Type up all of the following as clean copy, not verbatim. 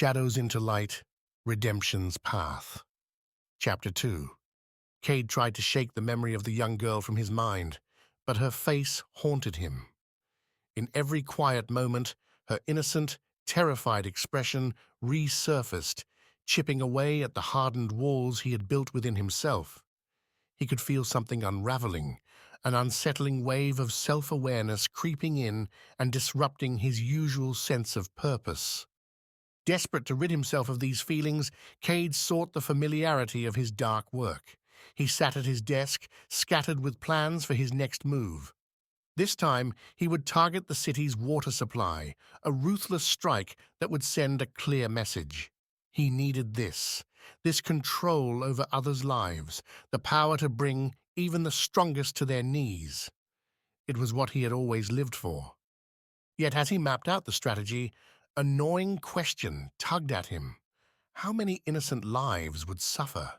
Shadows into Light, Redemption's Path. Chapter 2. Kade tried to shake the memory of the young girl from his mind, but her face haunted him. In every quiet moment, her innocent, terrified expression resurfaced, chipping away at the hardened walls he had built within himself. He could feel something unraveling, an unsettling wave of self-awareness creeping in and disrupting his usual sense of purpose. Desperate to rid himself of these feelings, Kade sought the familiarity of his dark work. He sat at his desk, scattered with plans for his next move. This time, he would target the city's water supply, a ruthless strike that would send a clear message. He needed this control over others' lives, the power to bring even the strongest to their knees. It was what he had always lived for. Yet as he mapped out the strategy, a gnawing question tugged at him. How many innocent lives would suffer?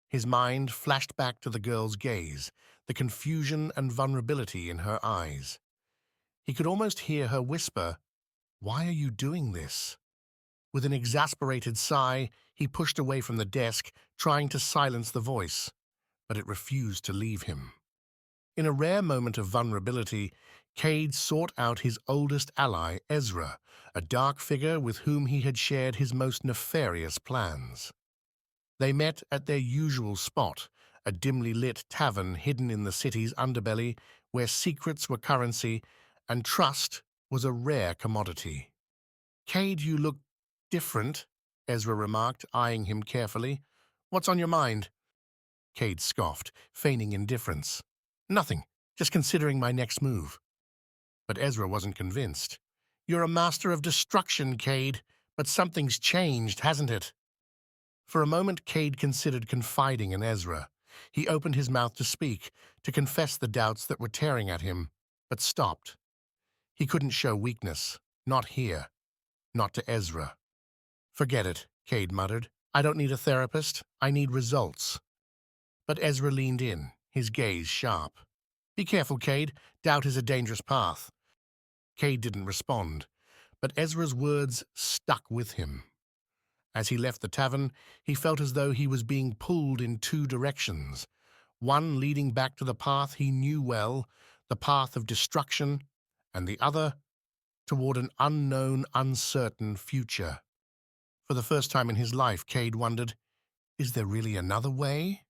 His mind flashed back to the girl's gaze, the confusion and vulnerability in her eyes. He could almost hear her whisper, "Why are you doing this?" With an exasperated sigh, he pushed away from the desk, trying to silence the voice, but it refused to leave him. In a rare moment of vulnerability, Kade sought out his oldest ally, Ezra, a dark figure with whom he had shared his most nefarious plans. They met at their usual spot, a dimly lit tavern hidden in the city's underbelly, where secrets were currency and trust was a rare commodity. "Kade, you look different," Ezra remarked, eyeing him carefully. "What's on your mind?" Kade scoffed, feigning indifference. "Nothing, just considering my next move." But Ezra wasn't convinced. "You're a master of destruction, Kade, but something's changed, hasn't it?" For a moment, Kade considered confiding in Ezra. He opened his mouth to speak, to confess the doubts that were tearing at him, but stopped. He couldn't show weakness, not here, not to Ezra. "Forget it," Kade muttered. "I don't need a therapist, I need results." But Ezra leaned in, his gaze sharp. "Be careful, Kade. Doubt is a dangerous path." Kade didn't respond, but Ezra's words stuck with him. As he left the tavern, he felt as though he was being pulled in two directions, one leading back to the path he knew well, the path of destruction, and the other toward an unknown, uncertain future. For the first time in his life, Kade wondered, is there really another way?